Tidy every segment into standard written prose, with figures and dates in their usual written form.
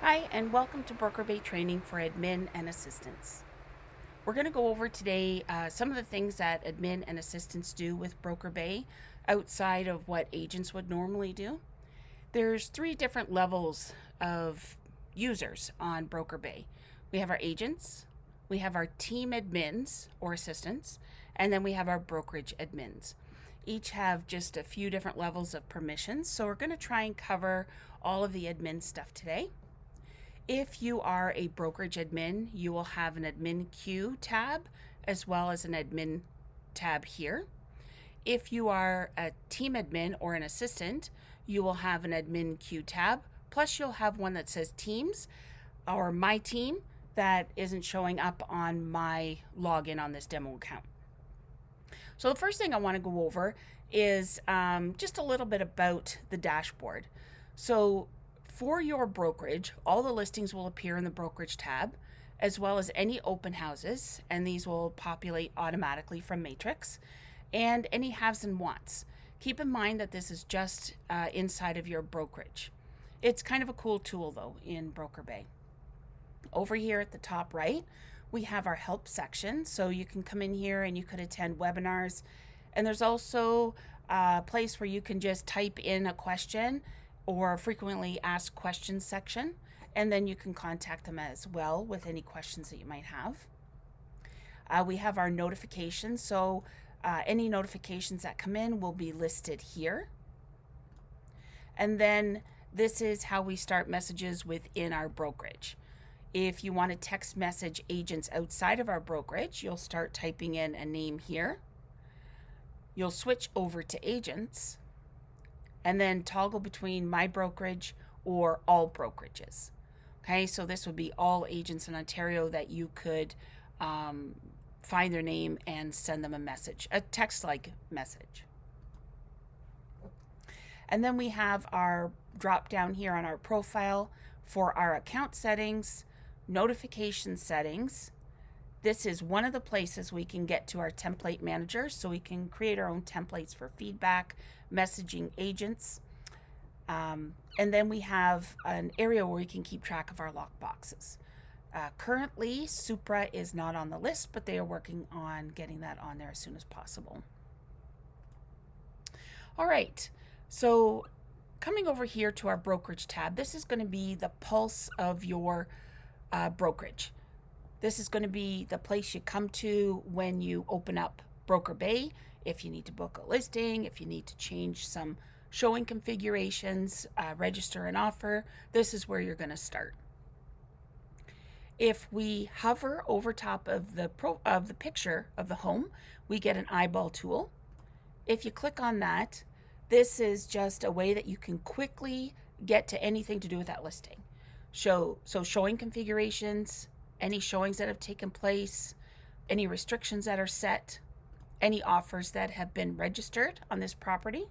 Hi, and welcome to BrokerBay training for admin and assistants. We're going to go over today some of the things that admin and assistants do with BrokerBay outside of what agents would normally do. There's 3 different levels of users on BrokerBay. We have our agents, we have our team admins or assistants, and then we have our brokerage admins. Each have just a few different levels of permissions, so we're going to try and cover all of the admin stuff today. If you are a brokerage admin, you will have an admin queue tab as well as an admin tab here. If you are a team admin or an assistant, you will have an admin queue tab, plus you'll have one that says teams or my team that isn't showing up on my login on this demo account. So the first thing I want to go over is just a little bit about the dashboard. So for your brokerage, all the listings will appear in the Brokerage tab, as well as any open houses, and these will populate automatically from Matrix, and any haves and wants. Keep in mind that this is just inside of your brokerage. It's kind of a cool tool though in BrokerBay. Over here at the top right, we have our help section, so you can come in here and you could attend webinars, and there's also a place where you can just type in a question or frequently asked questions section, and then you can contact them as well with any questions that you might have. We have our notifications, so any notifications that come in will be listed here. And then this is how we start messages within our brokerage. If you want to text message agents outside of our brokerage, you'll start typing in a name here. You'll switch over to agents, and then toggle between my brokerage or all brokerages. Okay, so this would be all agents in Ontario that you could find their name and send them a message, a text-like message. And then we have our drop down here on our profile for our account settings, notification settings. This is one of the places we can get to our template manager, so we can create our own templates for feedback, messaging agents. And then we have an area where we can keep track of our lock boxes. Currently, Supra is not on the list, but they are working on getting that on there as soon as possible. All right, so coming over here to our brokerage tab, this is going to be the pulse of your brokerage. This is going to be the place you come to when you open up BrokerBay. If you need to book a listing, if you need to change some showing configurations, register an offer, this is where you're going to start. If we hover over top of the picture of the home, we get an eyeball tool. If you click on that, this is just a way that you can quickly get to anything to do with that listing. So showing configurations, any showings that have taken place, any restrictions that are set, any offers that have been registered on this property.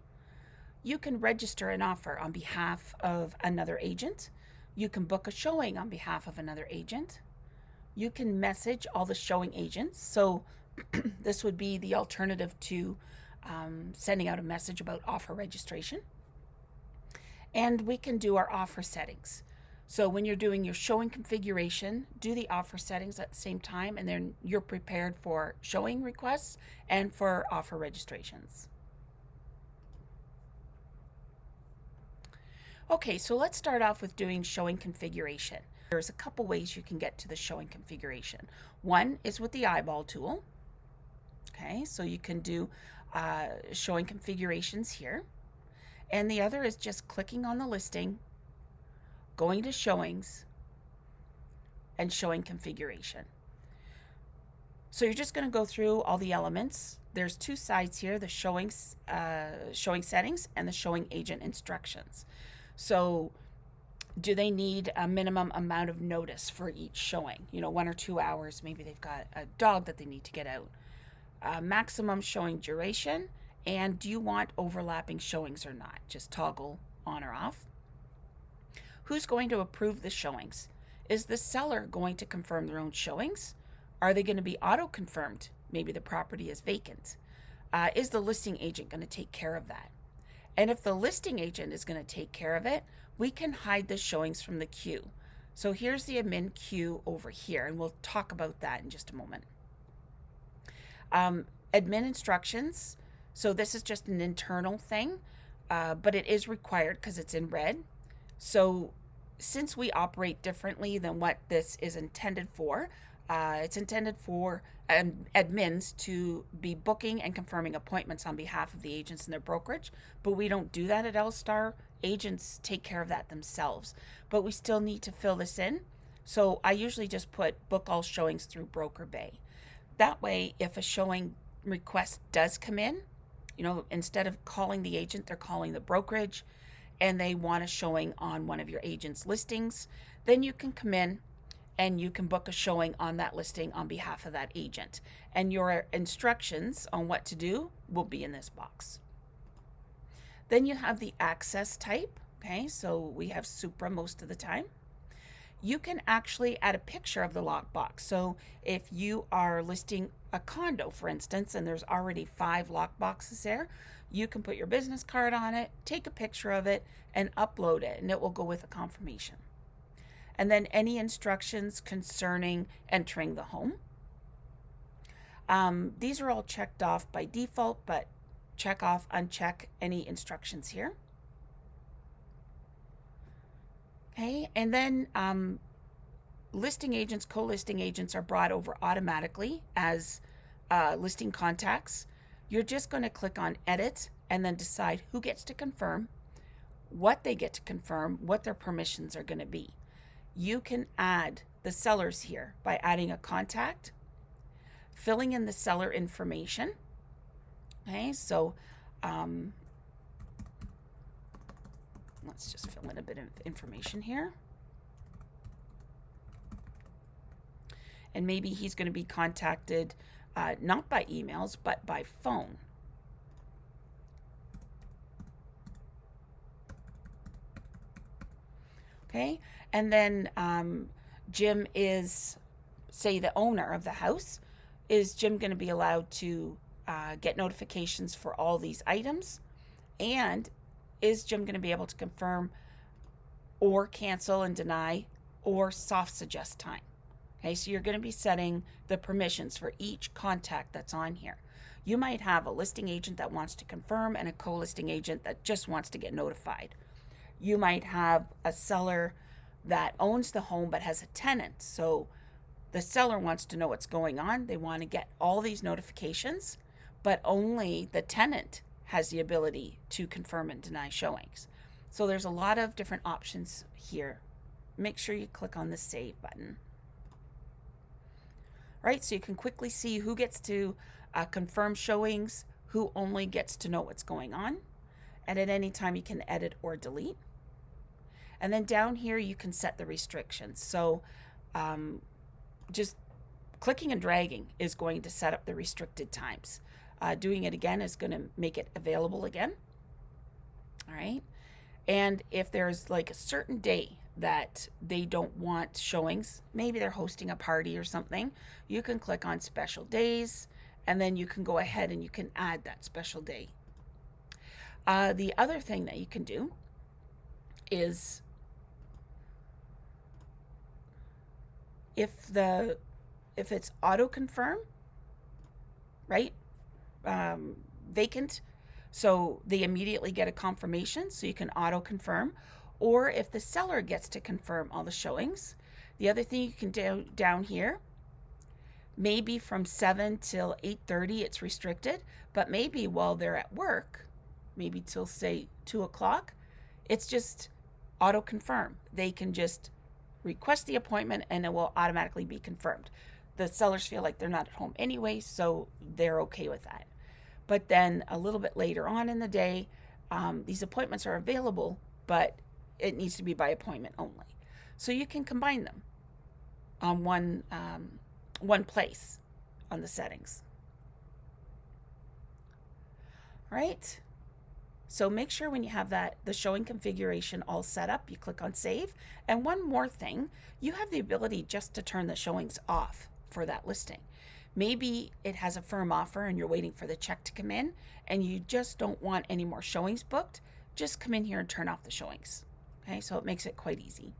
You can register an offer on behalf of another agent. You can book a showing on behalf of another agent. You can message all the showing agents. So this would be the alternative to sending out a message about offer registration. And we can do our offer settings. So when you're doing your showing configuration, do the offer settings at the same time, and then you're prepared for showing requests and for offer registrations. Okay, so let's start off with doing showing configuration. There's a couple ways you can get to the showing configuration. One is with the eyeball tool. Okay, so you can do showing configurations here. And the other is just clicking on the listing, going to showings, and showing configuration. So you're just going to go through all the elements. There's 2 sides here, the showing settings and the showing agent instructions. So do they need a minimum amount of notice for each showing? 1 or 2 hours, maybe they've got a dog that they need to get out. Maximum showing duration, and do you want overlapping showings or not? Just toggle on or off. Who's going to approve the showings? Is the seller going to confirm their own showings? Are they going to be auto-confirmed? Maybe the property is vacant. Is the listing agent going to take care of that? And if the listing agent is going to take care of it, we can hide the showings from the queue. So here's the admin queue over here, and we'll talk about that in just a moment. Admin instructions. So this is just an internal thing, but it is required because it's in red. So since we operate differently than what this is intended for, it's intended for admins to be booking and confirming appointments on behalf of the agents in their brokerage, but we don't do that at LSTAR. Agents take care of that themselves, but we still need to fill this in. So I usually just put book all showings through BrokerBay. That way, if a showing request does come in, instead of calling the agent, they're calling the brokerage, and they want a showing on one of your agent's listings, then you can come in and you can book a showing on that listing on behalf of that agent. And your instructions on what to do will be in this box. Then you have the access type. Okay, so we have Supra most of the time. You can actually add a picture of the lockbox. So if you are listing a condo, for instance, and there's already 5 lockboxes there, you can put your business card on it, take a picture of it, and upload it, and it will go with a confirmation. And then any instructions concerning entering the home. These are all checked off by default, but check off, uncheck any instructions here. Okay, and then listing agents, co-listing agents are brought over automatically as listing contacts. You're just going to click on edit and then decide who gets to confirm, what they get to confirm, what their permissions are going to be. You can add the sellers here by adding a contact, filling in the seller information. Okay, so let's just fill in a bit of information here. And maybe he's going to be contacted not by emails, but by phone. Okay, and then Jim is, say, the owner of the house. Is Jim going to be allowed to get notifications for all these items? And is Jim going to be able to confirm or cancel and deny or soft suggest time? Okay, so you're going to be setting the permissions for each contact that's on here. You might have a listing agent that wants to confirm and a co-listing agent that just wants to get notified. You might have a seller that owns the home but has a tenant. So the seller wants to know what's going on. They want to get all these notifications, but only the tenant has the ability to confirm and deny showings. So there's a lot of different options here. Make sure you click on the save button. Right, so you can quickly see who gets to confirm showings, who only gets to know what's going on, and at any time you can edit or delete. And then down here you can set the restrictions. So just clicking and dragging is going to set up the restricted times. Doing it again is going to make it available again. All right, and if there's like a certain day that they don't want showings, maybe they're hosting a party or something, you can click on special days, and then you can go ahead and you can add that special day. The other thing that you can do is if it's auto confirm, right, vacant, so they immediately get a confirmation, so you can auto confirm. Or if the seller gets to confirm all the showings, the other thing you can do down here, maybe from 7 till 8:30 it's restricted, but maybe while they're at work, maybe till say 2 o'clock, it's just auto confirm. They can just request the appointment and it will automatically be confirmed. The sellers feel like they're not at home anyway, so they're okay with that. But then a little bit later on in the day, these appointments are available, but it needs to be by appointment only. So you can combine them on one place on the settings. All right. So make sure when you have the showing configuration all set up, you click on save. And one more thing, you have the ability just to turn the showings off for that listing. Maybe it has a firm offer and you're waiting for the check to come in and you just don't want any more showings booked. Just come in here and turn off the showings. Okay, so it makes it quite easy.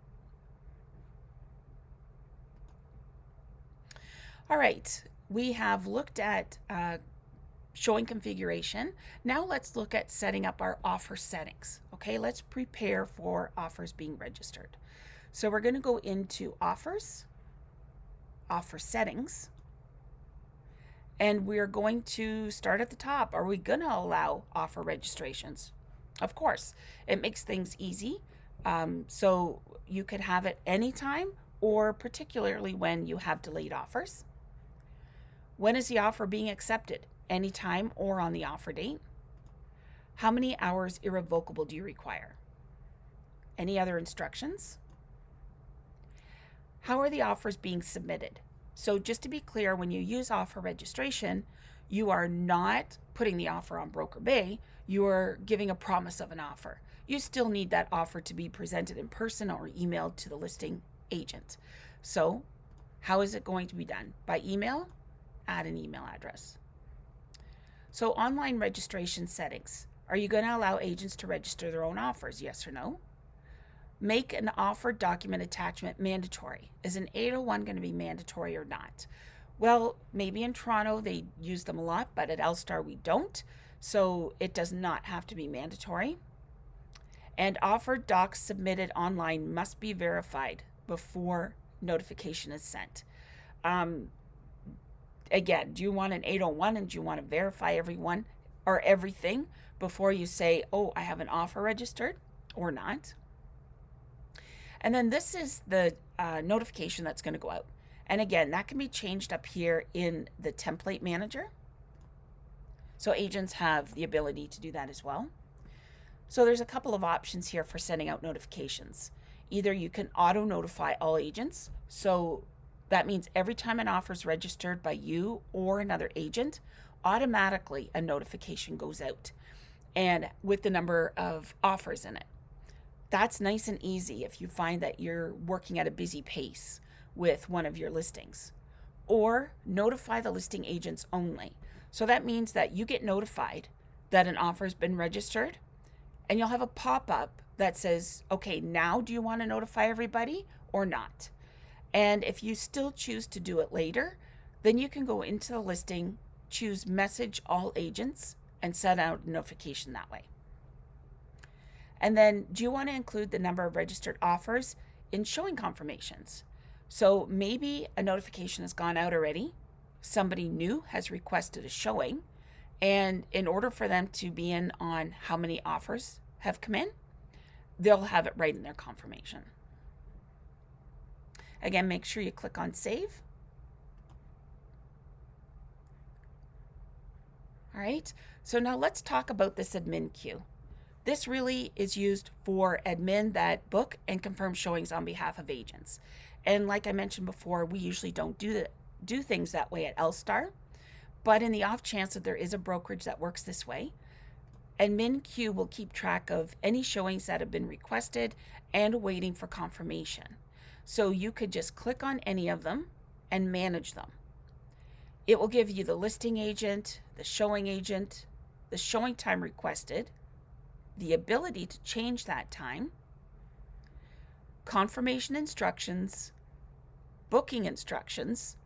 All right, we have looked at showing configuration. Now let's look at setting up our offer settings. Okay, let's prepare for offers being registered. So we're going to go into offers, offer settings, and we're going to start at the top. Are we going to allow offer registrations? Of course, it makes things easy. So you could have it anytime or particularly when you have delayed offers. When is the offer being accepted? Anytime or on the offer date? How many hours irrevocable do you require? Any other instructions? How are the offers being submitted? So just to be clear, when you use offer registration, you are not putting the offer on BrokerBay, you are giving a promise of an offer. You still need that offer to be presented in person or emailed to the listing agent. So how is it going to be done? By email? Add an email address. So online registration settings. Are you going to allow agents to register their own offers? Yes or no? Make an offer document attachment mandatory. Is an 801 going to be mandatory or not? Well, maybe in Toronto they use them a lot, but at LSTAR we don't. So it does not have to be mandatory. And offer docs submitted online must be verified before notification is sent. Again, do you want an 801 and do you want to verify everyone or everything before you say, oh, I have an offer registered or not? And then this is the notification that's going to go out. And again, that can be changed up here in the template manager. So agents have the ability to do that as well. So there's a couple of options here for sending out notifications. Either you can auto notify all agents. So that means every time an offer is registered by you or another agent, automatically a notification goes out and with the number of offers in it. That's nice and easy if you find that you're working at a busy pace with one of your listings. Or notify the listing agents only. So that means that you get notified that an offer has been registered and you'll have a pop-up that says, okay, now do you want to notify everybody or not? And if you still choose to do it later, then you can go into the listing, choose message all agents and set out a notification that way. And then do you want to include the number of registered offers in showing confirmations? So maybe a notification has gone out already. Somebody new has requested a showing. And in order for them to be in on how many offers have come in, they'll have it right in their confirmation. Again, make sure you click on save. All right, so now let's talk about this admin queue. This really is used for admin that book and confirm showings on behalf of agents. And like I mentioned before, we usually don't do things that way at LSTAR, but in the off chance that there is a brokerage that works this way, admin queue will keep track of any showings that have been requested and waiting for confirmation. So you could just click on any of them and manage them. It will give you the listing agent, the showing time requested, the ability to change that time, confirmation instructions, booking instructions,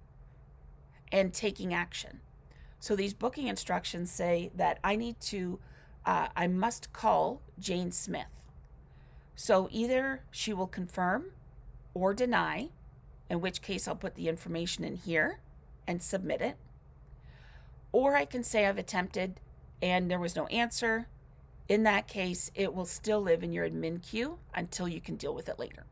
and taking action. So these booking instructions say that I must call Jane Smith. So either she will confirm or deny, in which case I'll put the information in here and submit it. Or I can say I've attempted and there was no answer. In that case, it will still live in your admin queue until you can deal with it later.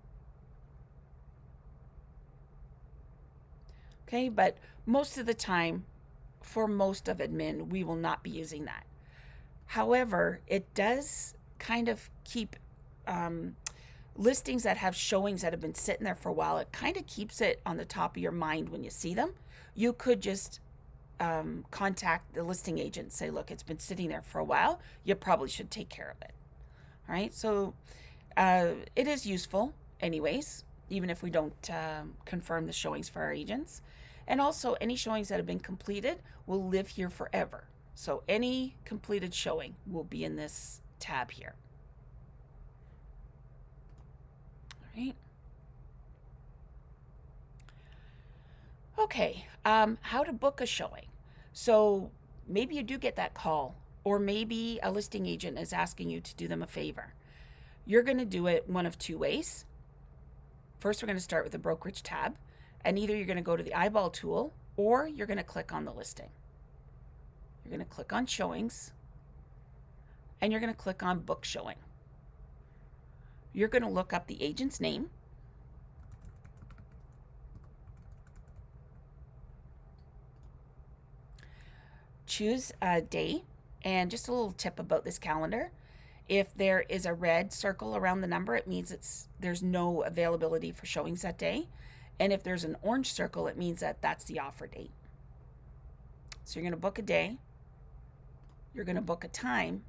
Okay, but most of the time, for most of admin, we will not be using that. However, it does kind of keep listings that have showings that have been sitting there for a while. It kind of keeps it on the top of your mind when you see them. You could just contact the listing agent and say, look, it's been sitting there for a while. You probably should take care of it. All right, so it is useful anyways, even if we don't confirm the showings for our agents. And also any showings that have been completed will live here forever. So any completed showing will be in this tab here. All right. Okay, how to book a showing. So maybe you do get that call, or maybe a listing agent is asking you to do them a favor. You're going to do it one of two ways. First, we're going to start with the Brokerage tab, and either you're going to go to the eyeball tool or you're going to click on the listing. You're going to click on showings, and you're going to click on book showing. You're going to look up the agent's name. Choose a day, and just a little tip about this calendar. If there is a red circle around the number, it means there's no availability for showings that day. And if there's an orange circle, it means that that's the offer date. So you're going to book a day, you're going to book a time,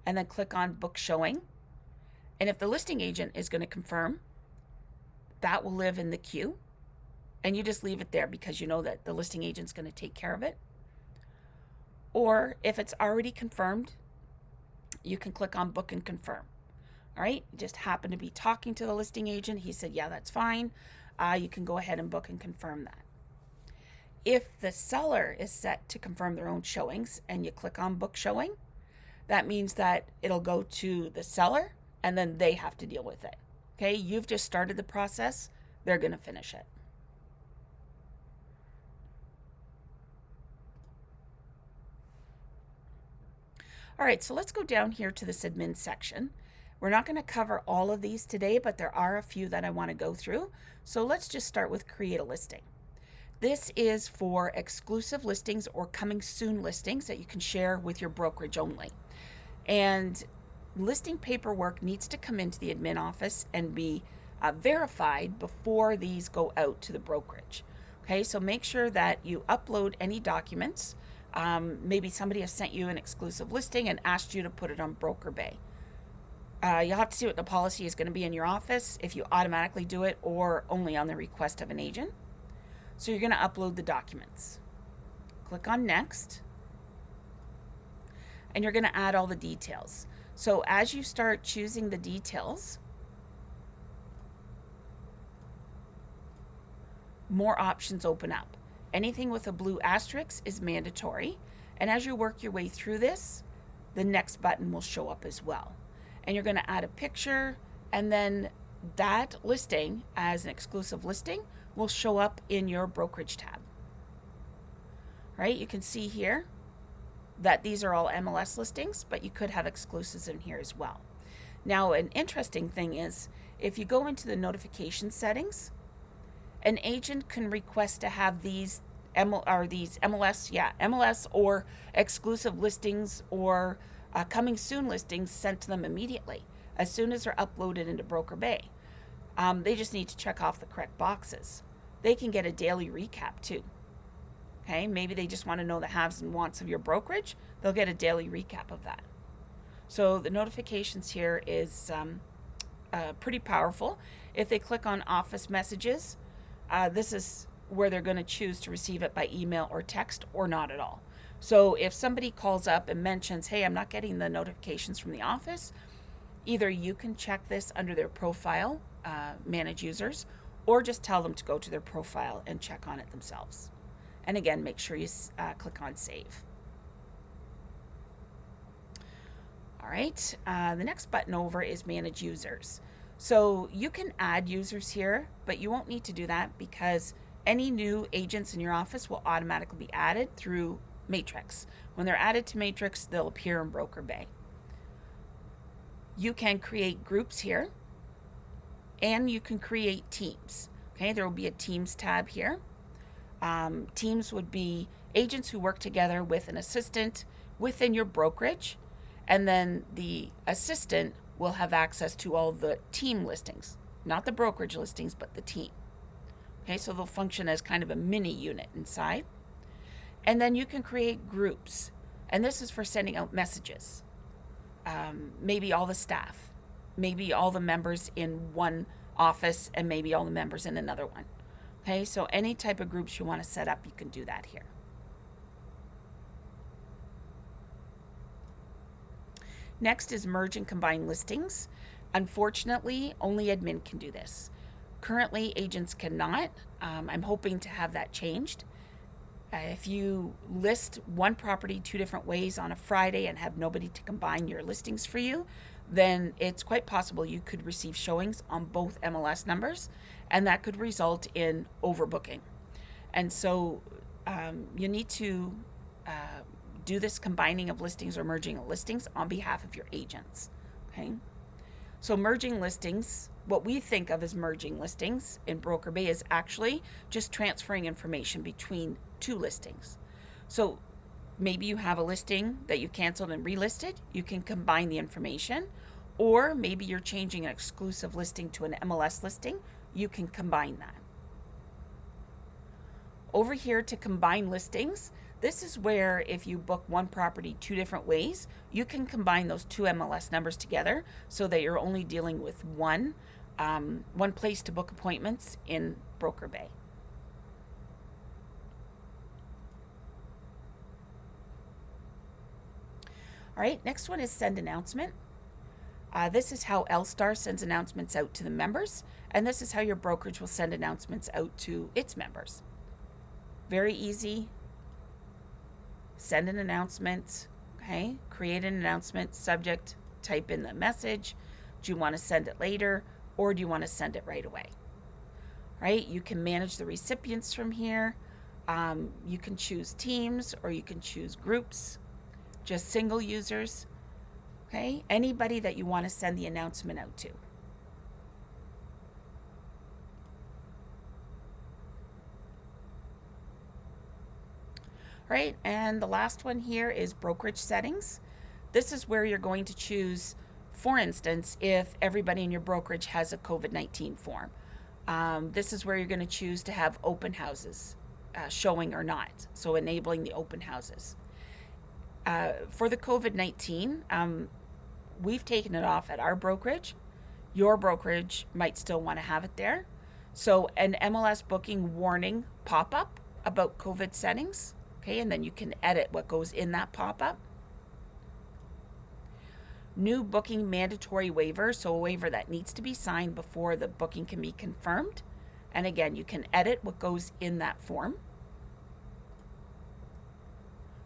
and then click on book showing. And if the listing agent is going to confirm, that will live in the queue. And you just leave it there because you know that the listing agent's going to take care of it. Or if it's already confirmed, you can click on book and confirm. All right, you just happen to be talking to the listing agent. He said, yeah, that's fine. You can go ahead and book and confirm that. If the seller is set to confirm their own showings and you click on book showing, that means that it'll go to the seller and then they have to deal with it. Okay, you've just started the process. They're going to finish it. All right, so let's go down here to this admin section. We're not going to cover all of these today, but there are a few that I want to go through. So let's just start with create a listing. This is for exclusive listings or coming soon listings that you can share with your brokerage only. And listing paperwork needs to come into the admin office and be verified before these go out to the brokerage. Okay, so make sure that you upload any documents. Maybe somebody has sent you an exclusive listing and asked you to put it on BrokerBay. You'll have to see what the policy is going to be in your office, if you automatically do it or only on the request of an agent. So you're going to upload the documents. Click on next, and you're going to add all the details. So as you start choosing the details, more options open up. Anything with a blue asterisk is mandatory. And as you work your way through this, the next button will show up as well. And you're going to add a picture, and then that listing as an exclusive listing will show up in your brokerage tab. Right? You can see here that these are all MLS listings, but you could have exclusives in here as well. Now, an interesting thing is if you go into the notification settings, an agent can request to have these MLS or exclusive listings or coming soon listings sent to them immediately as soon as they're uploaded into BrokerBay. They just need to check off the correct boxes. They can get a daily recap too. Okay, maybe they just want to know the haves and wants of your brokerage. They'll get a daily recap of that. So the notifications here is pretty powerful. If they click on office messages, this is where they're going to choose to receive it by email or text or not at all. So if somebody calls up and mentions, hey, I'm not getting the notifications from the office, either you can check this under their profile, manage users, or just tell them to go to their profile and check on it themselves. And again, make sure you click on save. All right, the next button over is manage users. So you can add users here, but you won't need to do that because any new agents in your office will automatically be added through Matrix. When they're added to Matrix, they'll appear in BrokerBay. You can create groups here, and you can create teams. Okay, there will be a Teams tab here. Teams would be agents who work together with an assistant within your brokerage, and then the assistant will have access to all the team listings, not the brokerage listings, but the team. Okay, so they'll function as kind of a mini unit inside. And then you can create groups, and this is for sending out messages. Maybe all the staff, maybe all the members in one office, and maybe all the members in another one. Okay, so any type of groups you want to set up, you can do that here. Next is merge and combine listings. Unfortunately, only admin can do this. Currently, agents cannot. I'm hoping to have that changed. If you list one property 2 different ways on a Friday and have nobody to combine your listings for you, then it's quite possible you could receive showings on both MLS numbers, and that could result in overbooking. And so you need to do this combining of listings or merging of listings on behalf of your agents. Okay. So merging listings, what we think of as merging listings in BrokerBay is actually just transferring information between 2 listings. So maybe you have a listing that you canceled and relisted, you can combine the information, or maybe you're changing an exclusive listing to an MLS listing, you can combine that. Over here to combine listings, this is where if you book one property 2 different ways, you can combine those 2 MLS numbers together so that you're only dealing with one place to book appointments in BrokerBay. All right, next one is send announcement. This is how LSTAR sends announcements out to the members, and this is how your brokerage will send announcements out to its members. Very easy. Send an announcement, okay? Create an announcement, subject, type in the message. Do you want to send it later, or do you want to send it right away? Right? You can manage the recipients from here. You can choose teams, or you can choose groups, just single users, okay? Anybody that you want to send the announcement out to. Right, and the last one here is brokerage settings. This is where you're going to choose, for instance, if everybody in your brokerage has a COVID-19 form. This is where you're going to choose to have open houses, showing or not, so enabling the open houses. For the COVID-19, we've taken it off at our brokerage. Your brokerage might still want to have it there. So an MLS booking warning pop-up about COVID settings. Okay, and then you can edit what goes in that pop-up. New booking mandatory waiver, so a waiver that needs to be signed before the booking can be confirmed. And again, you can edit what goes in that form.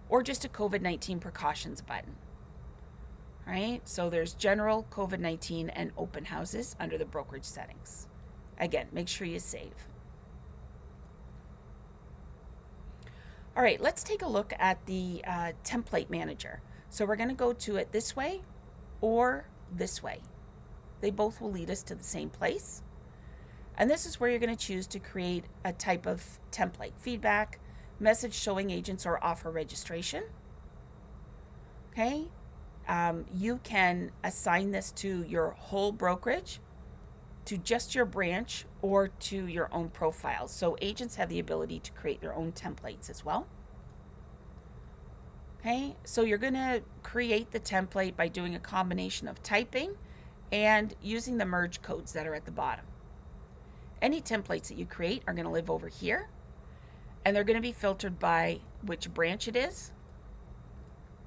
Or just a COVID-19 precautions button. All right, so there's general, COVID-19, and open houses under the brokerage settings. Again, make sure you save. All right, let's take a look at the template manager. So we're going to go to it this way or this way. They both will lead us to the same place. And this is where you're going to choose to create a type of template: feedback, message showing agents, or offer registration. Okay, you can assign this to your whole brokerage, to just your branch, or to your own profile. So agents have the ability to create their own templates as well. Okay, so you're going to create the template by doing a combination of typing and using the merge codes that are at the bottom. Any templates that you create are going to live over here, and they're going to be filtered by which branch it is,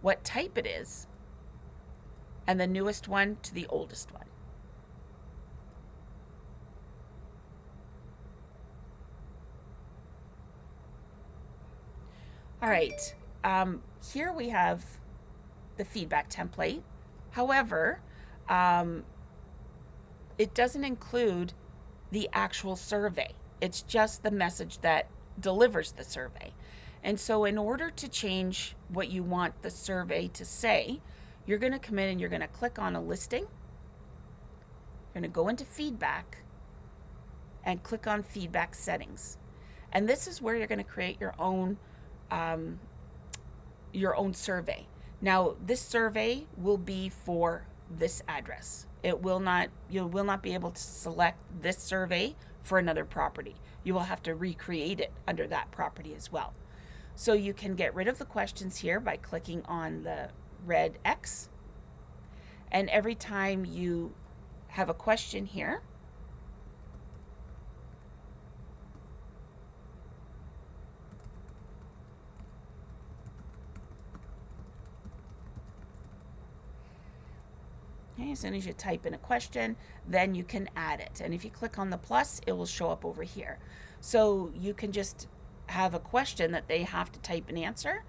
what type it is, and the newest one to the oldest one. All right, here we have the feedback template. However, it doesn't include the actual survey. It's just the message that delivers the survey. And so in order to change what you want the survey to say, you're going to come in and you're going to click on a listing. You're going to go into feedback and click on feedback settings. And this is where you're going to create your own survey. Now, this survey will be for this address. You will not be able to select this survey for another property. You will have to recreate it under that property as well. So you can get rid of the questions here by clicking on the red X. And every time you have a question here, okay, as soon as you type in a question, then you can add it. And if you click on the plus, it will show up over here. So you can just have a question that they have to type and answer,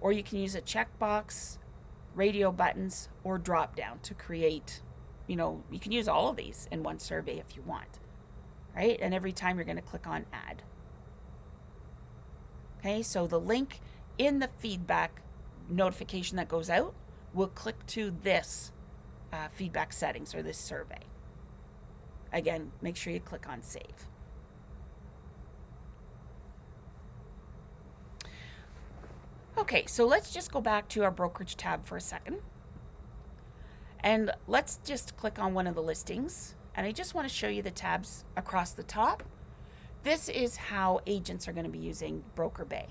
or you can use a checkbox, radio buttons, or drop down to create, you can use all of these in one survey if you want, right? And every time you're going to click on add. Okay, so the link in the feedback notification that goes out will click to this feedback settings or this survey. Again, make sure you click on save. Okay, so let's just go back to our brokerage tab for a second. And let's just click on one of the listings. And I just want to show you the tabs across the top. This is how agents are going to be using BrokerBay.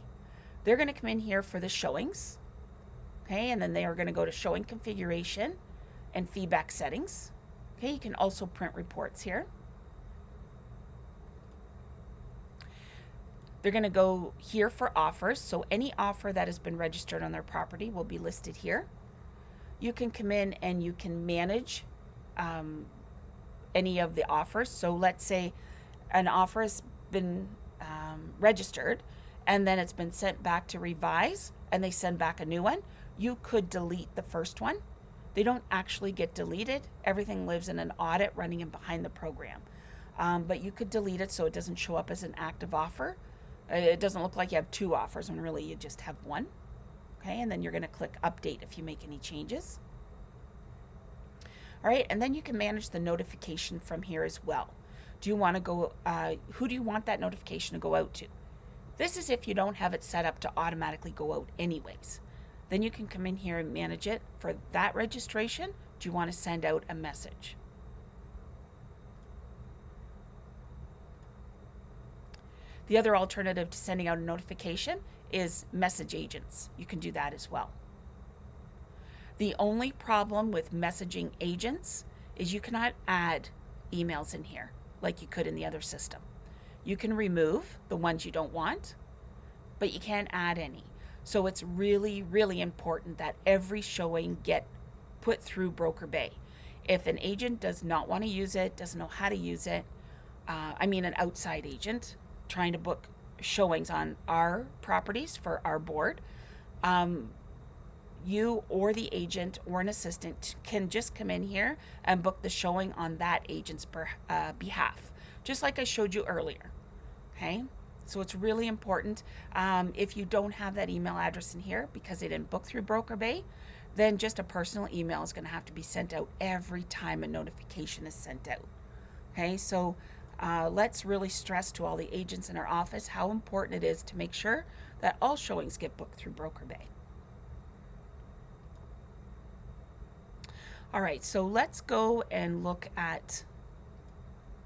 They're going to come in here for the showings. Okay, and then they are going to go to showing configuration and feedback settings. Okay, you can also print reports here. They're going to go here for offers. So any offer that has been registered on their property will be listed here. You can come in and you can manage any of the offers. So let's say an offer has been registered and then it's been sent back to revise and they send back a new one. You could delete the first one. They don't actually get deleted. Everything lives in an audit running in behind the program. But you could delete it so it doesn't show up as an active offer. It doesn't look like you have two offers when really you just have one. Okay, and then you're going to click update if you make any changes. All right, and then you can manage the notification from here as well. Do you want to go, who do you want that notification to go out to? This is if you don't have it set up to automatically go out anyways. Then you can come in here and manage it. For that registration, do you want to send out a message? The other alternative to sending out a notification is message agents. You can do that as well. The only problem with messaging agents is you cannot add emails in here like you could in the other system. You can remove the ones you don't want, but you can't add any. So it's really, really important that every showing get put through BrokerBay. If an agent does not want to use it, doesn't know how to use it, an outside agent trying to book showings on our properties for our board, you or the agent or an assistant can just come in here and book the showing on that agent's behalf, just like I showed you earlier. Okay, so it's really important. If you don't have that email address in here because they didn't book through BrokerBay, then just a personal email is going to have to be sent out every time a notification is sent out. Okay, so let's really stress to all the agents in our office how important it is to make sure that all showings get booked through BrokerBay. All right, so let's go and look at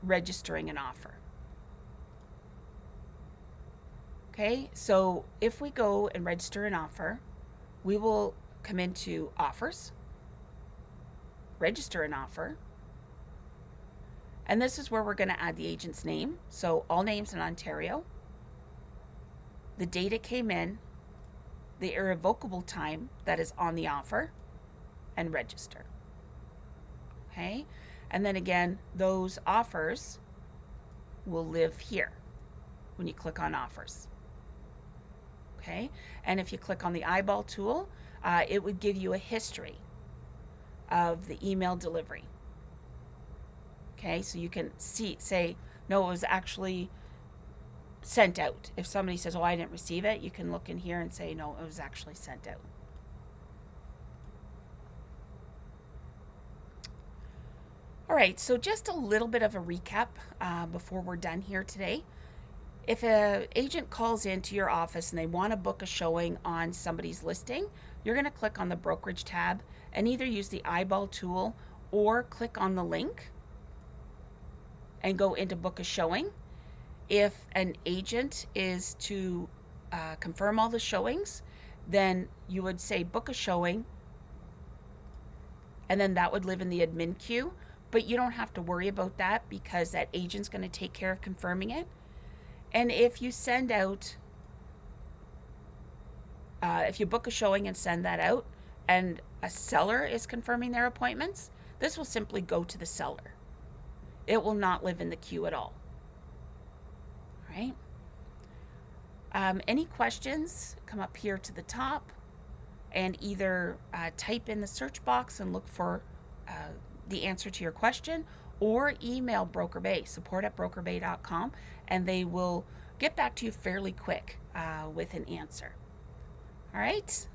registering an offer. Okay, so if we go and register an offer, we will come into offers, register an offer, and this is where we're going to add the agent's name. So all names in Ontario, the date it came in, the irrevocable time that is on the offer, and register. Okay, and then again, those offers will live here when you click on offers. Okay, and if you click on the eyeball tool, it would give you a history of the email delivery. Okay, so you can say, no, it was actually sent out. If somebody says, oh, I didn't receive it, you can look in here and say, no, it was actually sent out. All right, so just a little bit of a recap before we're done here today. If an agent calls into your office and they want to book a showing on somebody's listing, you're going to click on the Brokerage tab and either use the eyeball tool or click on the link and go into book a showing. If an agent is to confirm all the showings, then you would say book a showing, and then that would live in the admin queue. But you don't have to worry about that because that agent's going to take care of confirming it. And if you send out, if you book a showing and send that out, and a seller is confirming their appointments, this will simply go to the seller. It will not live in the queue at all. All right. Any questions, come up here to the top and either type in the search box and look for the answer to your question, or email BrokerBay, support@brokerbay.com, and they will get back to you fairly quick with an answer. All right.